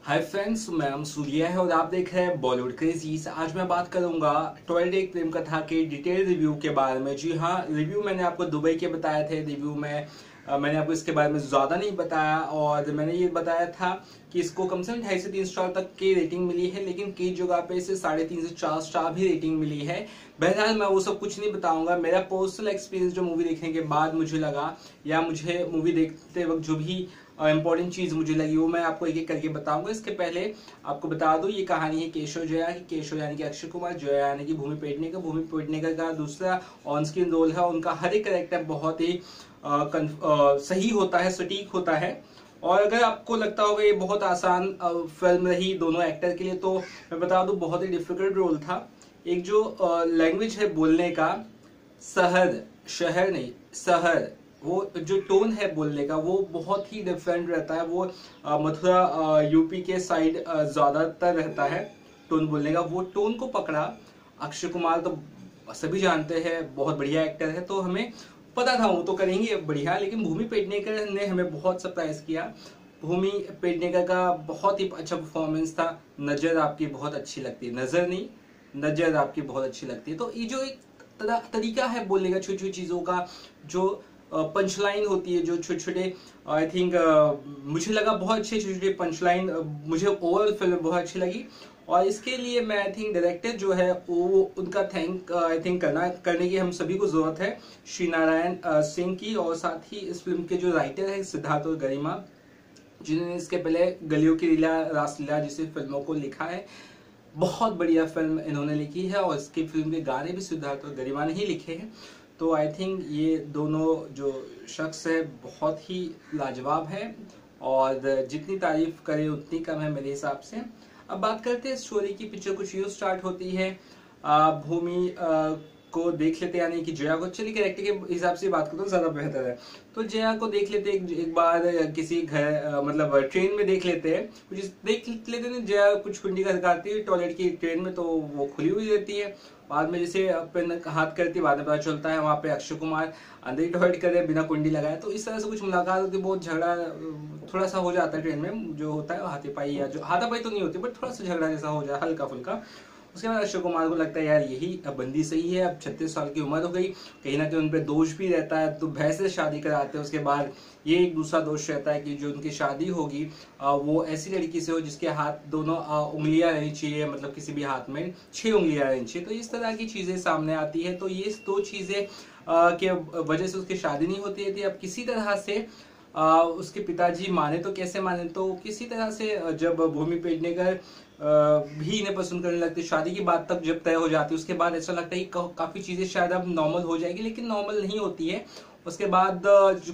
Hi friends, मैं सूर्या है और आप देख रहे हैं बॉलीवुड क्रेजीज। आज मैं बात करूंगा टॉयलेट एक प्रेम कथा के डिटेल रिव्यू के बारे में। जी हाँ, रिव्यू मैंने आपको दुबई के बताए थे। रिव्यू में मैंने आपको इसके बारे में ज़्यादा नहीं बताया और मैंने ये बताया था कि इसको कम से कम 2.5 से 3 स्टार तक की रेटिंग मिली है, लेकिन कई जगह पे इसे 3.5 से 4 स्टार भी रेटिंग मिली है। बहरहाल मैं वो सब कुछ नहीं बताऊंगा। मेरा पर्सनल एक्सपीरियंस जो मूवी देखने के बाद मुझे लगा या मुझे मूवी देखते वक्त जो भी इंपॉर्टेंट चीज मुझे लगी वो मैं आपको एक एक करके बताऊंगा। इसके पहले आपको बता दूं, ये कहानी है केशव जया की। केशव यानी कि अक्षय कुमार, जया यानी कि भूमि पेडनेकर। भूमि पेडनेकर का दूसरा ऑन स्क्रीन रोल है। उनका हर एक कैरेक्टर बहुत ही सही होता है, सटीक होता है। और अगर आपको लगता होगा ये बहुत आसान फिल्म रही दोनों एक्टर के लिए, तो मैं बता दूं बहुत ही डिफिकल्ट रोल था। एक जो लैंग्वेज है बोलने का, शहर शहर नहीं शहर, वो जो टोन है बोलने का वो बहुत ही डिफरेंट रहता है। वो मथुरा यूपी के साइड ज्यादातर रहता है टोन बोलने का। वो टोन को पकड़ा अक्षय कुमार, तो सभी जानते हैं बहुत बढ़िया एक्टर है, तो हमें पता था वो तो करेंगे बढ़िया। लेकिन भूमि पेडनेकर ने हमें बहुत सरप्राइज किया। भूमि पेडनेकर का बहुत ही अच्छा परफॉर्मेंस था। नजर आपकी बहुत अच्छी लगती है, नजर नहीं नजर आपकी बहुत अच्छी लगती है। तो ये जो एक तरीका है बोलने का, छोटी छोटी चीजों का, जो पंचलाइन होती है, जो छोटे छोटे, आई थिंक मुझे लगा बहुत अच्छे छोटे छोटे पंचलाइन मुझे ओवरऑल फिल्म बहुत अच्छी लगी। और इसके लिए मैं आई थिंक डायरेक्टर जो है वो उनका थैंक आई थिंक करने की हम सभी को जरूरत है, श्री नारायण सिंह की। और साथ ही इस फिल्म के जो राइटर है सिद्धार्थ और गरिमा, जिन्होंने इसके पहले गलियों की लीला, रासलीला जैसी फिल्मों को लिखा है। बहुत बढ़िया फिल्म इन्होंने लिखी है और इसकी फिल्म के गाने भी सिद्धार्थ और गरिमा ने ही लिखे हैं। तो आई थिंक ये दोनों जो शख्स है बहुत ही लाजवाब है और जितनी तारीफ करे उतनी कम है मेरे हिसाब से। अब बात करते हैं स्टोरी की। पिक्चर कुछ यूँ स्टार्ट होती है, भूमि को देख लेते हैं, यानी कि जया को। चलिए कैरेक्टर के हिसाब से बात करता हूँ, ज्यादा बेहतर है। तो जया को देख लेते हैं एक बार किसी घर मतलब ट्रेन में देख लेते हैं। कुछ देख लेते हैं, जया कुछ कुंडी खड़काती है टॉयलेट की ट्रेन में, तो वो खुली हुई रहती है। बाद में जैसे अपन हाथ करती है, बाद में पता चलता है वहाँ पे अक्षय कुमार अंदर ही टॉयलेट कर रहे बिना कुंडी लगाए। तो इस तरह से कुछ मुलाकात होती है, बहुत झगड़ा थोड़ा सा हो जाता है ट्रेन में। जो होता है हाथापाई, या जो हाथापाई तो नहीं होती बट थोड़ा सा झगड़ा जैसा हो जाए हल्का फुल्का। उसके बाद अक्षय कुमार को लगता है यार यही बंदी सही है, अब 36 साल की उम्र हो गई, कहीं ना कहीं उन पर दोष भी रहता है, तो भय से शादी कराते हैं। उसके बाद ये एक दूसरा दोष रहता है कि जो उनकी शादी होगी वो ऐसी लड़की से हो जिसके हाथ दोनों उंगलियां रहनी चाहिए, मतलब किसी भी हाथ में 6 उंगलियां रहनी चाहिए। तो इस तरह की चीजें सामने आती है। तो ये 2 चीजें के वजह से उसकी शादी नहीं होती थी। अब किसी तरह से उसके पिताजी माने तो कैसे माने, तो किसी तरह से जब भूमि पेडनेकर भी इन्हें पसंद करने लगती, शादी की बात तक जब तय हो जाती है, उसके बाद ऐसा लगता है कि काफी चीजें शायद अब नॉर्मल हो जाएगी, लेकिन नॉर्मल नहीं होती है। उसके बाद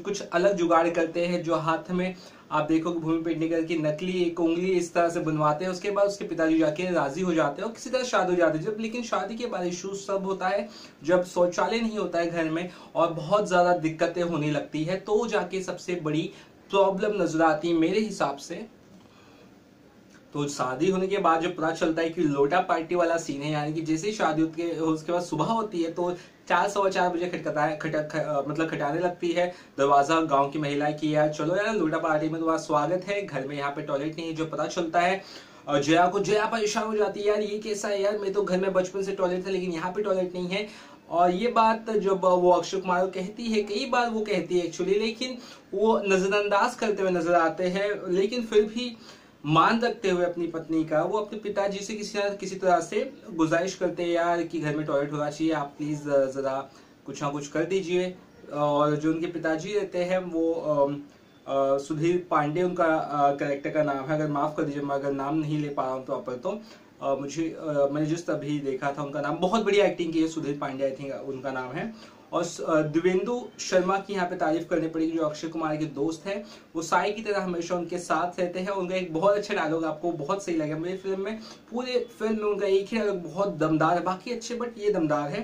कुछ अलग जुगाड़ करते हैं, जो हाथ में आप देखोगे भूमि पेडनेकर की नकली एक उंगली इस तरह से बनवाते हैं। उसके बाद उसके पिताजी जाके राजी हो जाते हैं और किसी तरह शादी हो जाती है। जब लेकिन शादी के बाद इशू सब होता है, जब शौचालय नहीं होता है घर में और बहुत ज्यादा दिक्कतें होने लगती है, तो जाके सबसे बड़ी प्रॉब्लम नजर आती है मेरे हिसाब से। तो शादी होने के बाद जो पता चलता है कि लोटा पार्टी वाला सीन है, यानी कि जैसे ही शादी उसके बाद सुबह होती है तो 4 सवा 4 बजे मतलब खटाने लगती है दरवाजा गांव की महिला की, यार चलो यार लोटा पार्टी में तुम्हारा स्वागत है, घर में यहाँ पे टॉयलेट नहीं है। जो पता चलता है जया परेशान हो जाती है, यार ये कैसा है यार, मैं तो घर में बचपन से टॉयलेट था लेकिन यहाँ पे टॉयलेट नहीं है। और ये बात जब वो अक्षय कुमार को कहती है, कई बार वो कहती है एक्चुअली, लेकिन वो नजरअंदाज करते हुए नजर आते हैं। लेकिन फिर भी मान रखते हुए अपनी पत्नी का, वो अपने पिताजी से किसी तरह से गुजारिश करते हैं यार कि घर में टॉयलेट होना चाहिए, आप प्लीज जरा कुछ ना कुछ कर दीजिए। और जो उनके पिताजी रहते हैं वो सुधीर पांडे उनका कैरेक्टर का नाम है, अगर माफ कर दीजिए मैं अगर नाम नहीं ले पा रहा हूँ प्रॉपर, तो मैंने जिस अभी देखा था उनका नाम, बहुत बढ़िया एक्टिंग की है सुधीर पांडे आई थिंक उनका नाम है। और दिवेंदु शर्मा की यहाँ पे तारीफ करनी पड़ेगी, जो अक्षय कुमार के दोस्त हैं। वो साई की तरह हमेशा उनके साथ रहते हैं। उनका एक बहुत अच्छा डायलॉग आपको बहुत सही लगा मेरी फिल्म में, पूरे फिल्म में उनका एक ही डायलॉग बहुत दमदार है, बाकी अच्छे बट ये दमदार है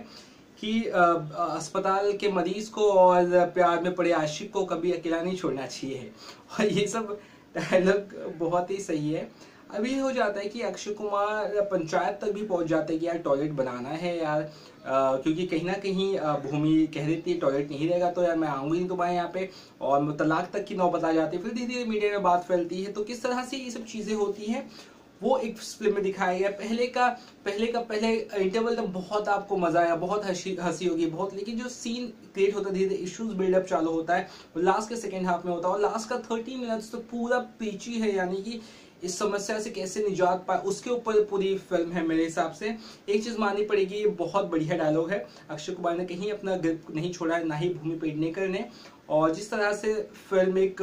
कि अस्पताल के मरीज को और प्यार में पड़े आशिक को कभी अकेला नहीं छोड़ना चाहिए। और ये सब डायलॉग बहुत ही सही है। अभी ये हो जाता है कि अक्षय कुमार पंचायत तक भी पहुंच जाते हैं कि यार टॉयलेट बनाना है यार, क्योंकि कहीं ना कहीं भूमि कह देती है टॉयलेट नहीं रहेगा तो यार मैं आऊंगी नहीं तुम्हारे यहाँ पे, और तलाक तक की नौबत आ जाती है। फिर धीरे धीरे मीडिया में बात फैलती है। तो किस तरह से ये सब चीजें होती हैं वो एक फिल्म में दिखाया गया। पहले इंटरवल तक बहुत आपको मजा आया, बहुत हंसी होगी बहुत, लेकिन जो सीन क्रिएट होता है धीरे धीरे इश्यूज बिल्डअप चालू होता है, वो लास्ट के सेकंड हाफ में होता है। और लास्ट का 30 मिनट्स तो पूरा पीची है, यानी कि इस समस्या से कैसे निजात पाए उसके ऊपर पूरी फिल्म है मेरे हिसाब से। एक चीज माननी पड़ेगी, ये बहुत बढ़िया डायलॉग है। अक्षय कुमार ने कहीं अपना ग्रिप नहीं छोड़ा, ना ही भूमि पेडनेकर ने। और जिस तरह से फिल्म एक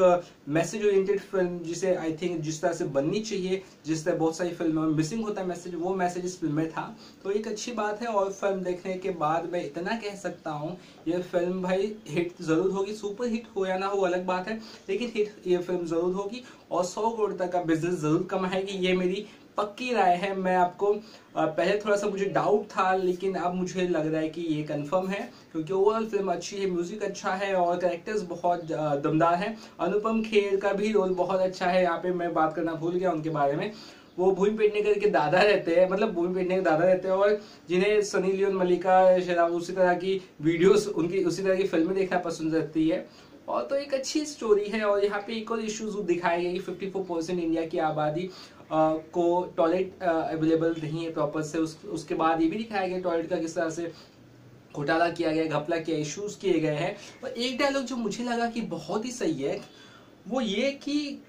मैसेज ओरिएंटेड फिल्म जिसे आई थिंक जिस तरह से बननी चाहिए, जिस तरह बहुत सारी फिल्मों में मिसिंग होता है मैसेज, वो मैसेज इस फिल्म में था, तो एक अच्छी बात है। और फिल्म देखने के बाद मैं इतना कह सकता हूँ, ये फिल्म भाई हिट जरूर होगी। सुपर हिट हो या ना हो अलग बात है, लेकिन हिट ये फिल्म जरूर होगी और 100 करोड़ तक का बिजनेस जरूर कमाएगी, ये मेरी पक्की राय है। मैं आपको पहले थोड़ा सा मुझे डाउट था, लेकिन अब मुझे लग रहा है कि ये कंफर्म है, क्योंकि ओवरऑल फिल्म अच्छी है, म्यूजिक अच्छा है और कैरेक्टर्स बहुत दमदार है। अनुपम खेर का भी रोल बहुत अच्छा है। यहाँ पे मैं बात करना भूल गया उनके बारे में, वो भूमि पेडनेकर के दादा रहते हैं, मतलब भूमि पेडनेकर के दादा रहते हैं, और जिन्हें सनी लियोन, मल्लिका शेरावत उसी तरह की वीडियोस, उनकी उसी तरह की फिल्में देखना पसंद रहती है। और तो एक अच्छी स्टोरी है। और यहाँ पे एक और इश्यूज दिखाए गए कि 54% इंडिया की आबादी को टॉयलेट अवेलेबल नहीं है प्रॉपर से। उसके बाद ये भी दिखाया गया टॉयलेट का किस तरह से घोटाला किया गया, घपला किया, इश्यूज किए गए हैं। और एक डायलॉग जो मुझे लगा कि बहुत ही सही है, वो ये कि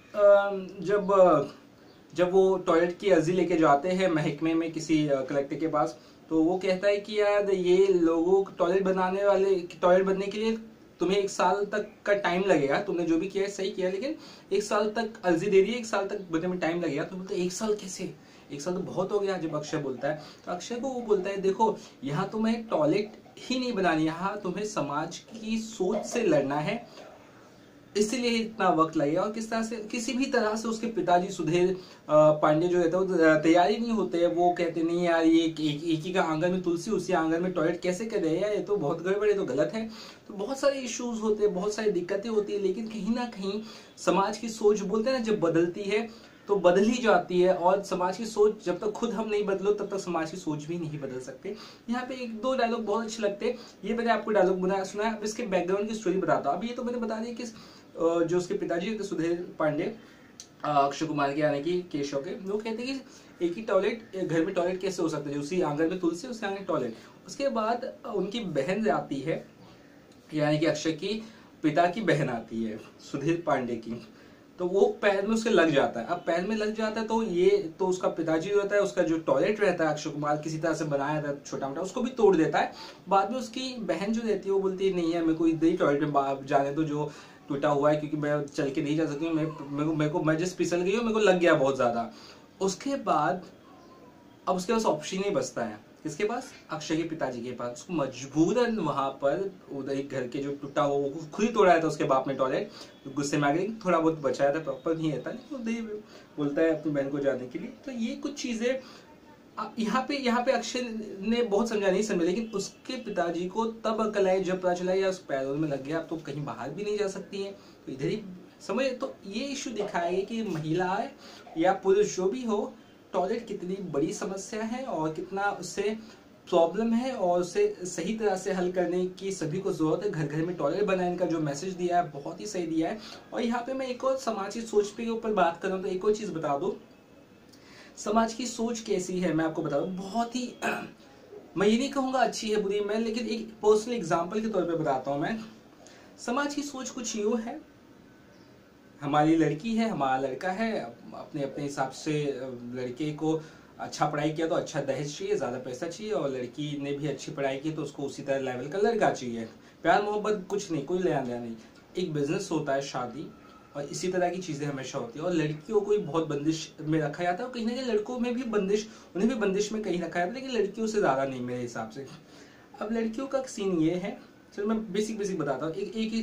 जब वो टॉयलेट की अर्जी लेके जाते हैं महकमे में किसी कलेक्टर के पास, तो वो कहता है कि यार ये लोगों को टॉयलेट बनने के लिए तुम्हें 1 साल तक का टाइम लगेगा, तुमने जो भी किया है सही किया, लेकिन 1 साल तक अर्जी दे दी है, 1 साल तक बनने में टाइम लगेगा। तो बोलते 1 साल कैसे, 1 साल तो बहुत हो गया। जब अक्षय बोलता है तो अक्षय को वो बोलता है देखो यहाँ तुम्हें टॉयलेट ही नहीं बनानी, यहाँ तुम्हें समाज की सोच से लड़ना है, इसीलिए इतना वक्त लगेगा। और किस तरह से किसी भी तरह से उसके पिताजी सुधीर पांडे जो रहते हैं वो तैयारी नहीं होते हैं। वो कहते नहीं यार ये एक ही का आंगन में तुलसी, उसी आंगन में टॉयलेट कैसे कर रहे हैं, ये तो बहुत गड़बड़ है, तो गलत है। तो बहुत सारे इश्यूज होते हैं, बहुत सारी दिक्कतें होती है, लेकिन कहीं ना कहीं समाज की सोच बोलते हैं ना, जब बदलती है तो बदल ही जाती है। और समाज की सोच जब तक खुद हम नहीं बदलो तब तक समाज की सोच भी नहीं बदल सकते। यहाँ पे 1-2 डायलॉग बहुत अच्छे लगते हैं। ये मैंने आपको डायलॉग बनाया सुना है, अब इसके बैकग्राउंड की स्टोरी बताता हूँ। अब ये तो मैंने बता दी कि जो उसके पिताजी सुधीर पांडे अक्षय कुमार के आने की केशव के, वो कहते हैं कि एक ही टॉयलेट घर में टॉयलेट कैसे हो सकता है, उसी आंगन में तुलसी उसी आंगन में टॉयलेट। उसके बाद उनकी बहन आती है, यानी कि अक्षय की पिता की बहन आती है सुधीर पांडे की, तो वो पैर में उसके लग जाता है। अब पैर में लग जाता है तो ये तो उसका पिताजी रहता है, उसका जो टॉयलेट रहता है अक्षय कुमार किसी तरह से बनाया था छोटा मोटा, उसको भी तोड़ देता है। बाद में उसकी बहन जो रहती है वो बोलती है नहीं है मेरे को इधर ही टॉयलेट में जाने दो जो टूटा हुआ है, क्योंकि मैं चल के नहीं जा सकती हूँ, मैं जिस फिसल गई हूँ मेरे को लग गया बहुत ज्यादा। उसके बाद अब उसके पास ऑप्शन नहीं बचता है, किसके पास, अक्षय के पिताजी के पास। उसको मजबूरन वहां पर उधर एक घर के जो टूटा हुआ वो खुद ही तोड़ाया था उसके बाप ने टॉयलेट, गुस्से में आ गई, थोड़ा बहुत बचाया था, प्रॉपर नहीं रहता, लेकिन बोलता है अपनी बहन को जाने के लिए। तो ये कुछ चीजें यहाँ पे अक्षय ने बहुत समझा नहीं समझा, लेकिन उसके पिताजी को तब अकल आई जब पता चला या उस पैरों में लग गया, अब तो कहीं बाहर भी नहीं जा सकती है, तो इधर ही समझ। तो ये इश्यू दिखाया गया कि महिला या पुरुष जो भी हो, टॉयलेट कितनी बड़ी समस्या है और कितना उससे प्रॉब्लम है, और उसे सही तरह से हल करने की सभी को जरूरत है। घर घर में टॉयलेट बनाने का जो मैसेज दिया है बहुत ही सही दिया है। और यहाँ पे मैं एक और समाज की सोच के ऊपर बात कर रहा हूँ, तो एक और चीज बता दो, समाज की सोच कैसी है मैं आपको बता दूं। बहुत ही मैं ये नहीं कहूंगा अच्छी है बुरी, मैं लेकिन एक पर्सनल एग्जांपल के तौर पे बताता हूं। मैं समाज की सोच कुछ यूं है, हमारी लड़की है, हमारा लड़का है, अपने अपने हिसाब से लड़के को अच्छा पढ़ाई किया तो अच्छा दहेज चाहिए, ज्यादा पैसा चाहिए, और लड़की ने भी अच्छी पढ़ाई की तो उसको उसी तरह लेवल का लड़का चाहिए। प्यार मोहब्बत कुछ नहीं, कोई लेना देना नहीं, एक बिजनेस होता है शादी, और इसी तरह की चीजें हमेशा होती है। और लड़कियों को भी बहुत बंदिश में रखा जाता है, और कहीं ना कहीं लड़कों में भी बंदिश, उन्हें भी बंदिश में कहीं रखा जाता है, लेकिन लड़कियों से ज्यादा नहीं मेरे हिसाब से। अब लड़कियों का सीन ये है, चलो मैं बेसिक बताता हूँ, एक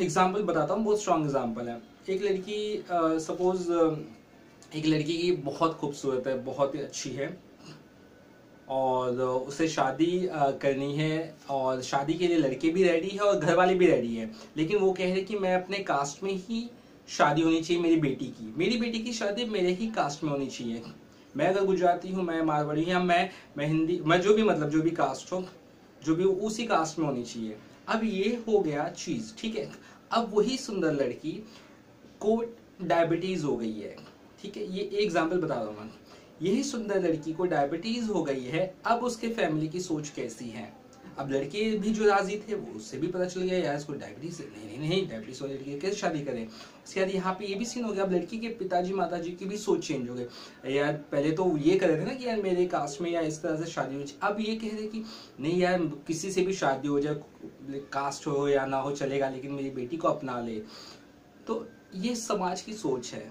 एग्जाम्पल बताता हूँ, बहुत स्ट्रॉन्ग एग्जाम्पल है। एक लड़की सपोज एक लड़की की बहुत खूबसूरत है, बहुत ही अच्छी है, और उसे शादी करनी है, और शादी के लिए लड़के भी रेडी है और घर वाले भी रेडी है, लेकिन वो कह रहे कि मैं अपने कास्ट में ही शादी होनी चाहिए मेरी बेटी की शादी मेरे ही कास्ट में होनी चाहिए। मैं अगर गुजराती हूँ, मैं मारवाड़ी या मैं हिंदी, मैं जो भी मतलब जो भी कास्ट हो, जो भी उसी कास्ट में होनी चाहिए। अब ये हो गया चीज, ठीक है। अब वही सुंदर लड़की को डायबिटीज हो गई है, ठीक है, ये एग्जाम्पल बता रहा हूँ मैं। यही सुंदर लड़की को डायबिटीज हो गई है, अब उसके फैमिली की सोच कैसी है। अब लड़के भी जो राजी थे वो उससे भी पता चल गया यार इसको डायबिटीज है, नहीं डायबिटीज वाली लड़की कैसे शादी करें। उसके बाद यहाँ पे ये भी सीन हो गया, अब लड़की के पिताजी माताजी की भी सोच चेंज हो गई। यार पहले तो ये कह रहे थे ना कि यार मेरे कास्ट में या इस तरह से शादी हो, अब ये कह रहे कि नहीं यार किसी से भी शादी हो जाए, कास्ट हो या ना हो चलेगा, लेकिन मेरी बेटी को अपना ले। तो ये समाज की सोच है,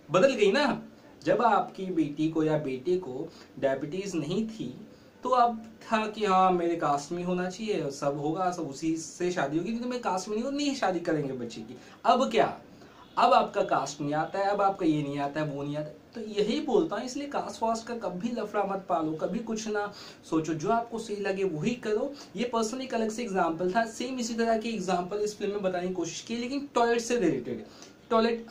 बदल गई ना। जब आपकी बेटी को या बेटे को डायबिटीज नहीं थी तो अब था कि हाँ मेरे कास्ट में होना चाहिए, सब होगा, सब उसी से शादी होगी, क्योंकि मैं कास्ट में नहीं हूँ, नहीं शादी करेंगे बच्चे की। अब क्या, अब आपका कास्ट नहीं आता है, अब आपका ये नहीं आता है, वो नहीं आता है। तो यही बोलता हूँ, इसलिए कास्ट वास्ट का कभी लफड़ा मत पालो, कभी कुछ ना सोचो, जो आपको सही लगे वही करो। ये पर्सनली एक अलग से एग्जाम्पल था, सेम इसी तरह के एग्जाम्पल इस फिल्म में बताने की कोशिश की, लेकिन टॉयलेट से रिलेटेड। टॉयलेट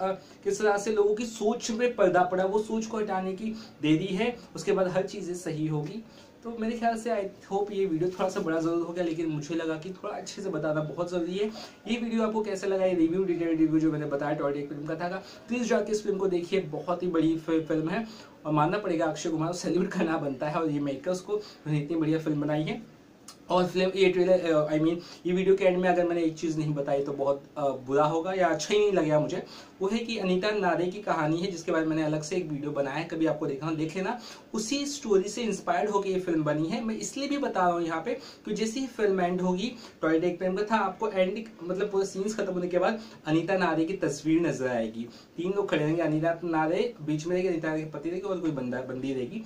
किस तरह से लोगों की सोच में पर्दा पड़ा, वो सोच को हटाने की देरी है, उसके बाद हर चीजें सही होगी। तो मेरे ख्याल से आई होप ये वीडियो थोड़ा सा बड़ा जरूर हो गया, लेकिन मुझे लगा कि थोड़ा अच्छे से बताना बहुत जरूरी है। ये वीडियो आपको कैसा लगा, ये रिव्यू, डिटेल रिव्यू जो मैंने बताया टॉयलेट फिल्म का था, प्लीज जाके इस फिल्म को देखिए, बहुत ही बड़ी फिल्म है और मानना पड़ेगा अक्षय कुमार को सैल्यूट करना बनता है, और ये मेकर्स को इतनी बढ़िया फिल्म बनाई है। और फिल्म ये ट्रेलर ये वीडियो के एंड में अगर मैंने एक चीज़ नहीं बताई तो बहुत बुरा होगा या अच्छा ही नहीं लगेगा मुझे। वो है कि अनीता नारे की कहानी है, जिसके बारे में मैंने अलग से एक वीडियो बनाया है, कभी आपको देखना देख लेना। उसी स्टोरी से इंस्पायर्ड होकर ये फिल्म बनी है। मैं इसलिए भी बता रहा हूँ यहाँ पे कि जैसे ही फिल्म एंड होगी, टॉयलेट एक प्रेम का था, आपको एंड मतलब पूरे सीन्स खत्म होने के बाद अनीता नारे की तस्वीर नजर आएगी। 3 लोग खड़े रहेंगे, अनीता नारे बीच में रहेगी, अनीता नारे के पति रहेगी और कोई बंदी रहेगी।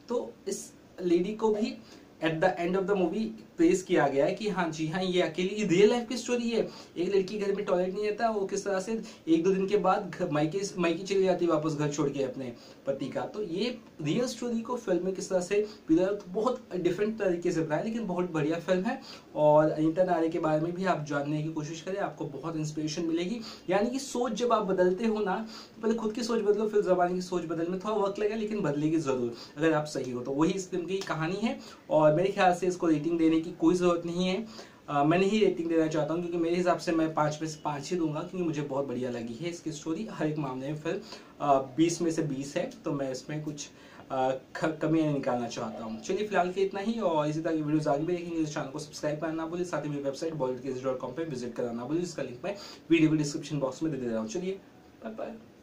तो इस लेडी को भी at the end of the movie press किया गया है कि हाँ जी हाँ ये अकेली रियल लाइफ की स्टोरी है। एक लड़की घर में टॉयलेट नहीं रहता, वो किस तरह से 1-2 दिन के बाद मायके चली जाती है वापस घर छोड़ के अपने पति का। तो ये रियल स्टोरी को फिल्म में किस तरह से बहुत डिफरेंट तरीके से बनाया, लेकिन बहुत बढ़िया फिल्म है। और अनीता नारे के बारे में भी आप जानने की कोशिश करें, आपको बहुत इंस्पिरेशन मिलेगी। यानी कि सोच जब आप बदलते हो ना, पहले खुद की सोच बदलो, फिर जबान की सोच बदलने में थोड़ा वक्त लगेगा, लेकिन बदलेगी जरूर अगर आप सही हो तो। वही इस फिल्म की कहानी है और मेरे ख्याल से इसको रेटिंग देने की कोई जरूरत नहीं है। मैं नहीं रेटिंग देना चाहता हूँ, क्योंकि मेरे हिसाब से मैं 5 में से 5 ही दूंगा, क्योंकि मुझे बहुत बढ़िया लगी है इसकी स्टोरी। हर एक मामले में फिल्म 20 में से 20 है, तो मैं इसमें कुछ कमियां निकालना चाहता हूँ। चलिए फिलहाल के इतना ही, और इसी तरह की वीडियोस आगे भी देखेंगे। इस चैनल को सब्सक्राइब करना ना भूलिए, साथ ही मेरी वेबसाइट bollywoodkz.com पे विजिट करना ना भूलिए, इसका लिंक मैं वीडियो के डिस्क्रिप्शन बॉक्स में दे रहा हूँ। चलिए बाय बाय।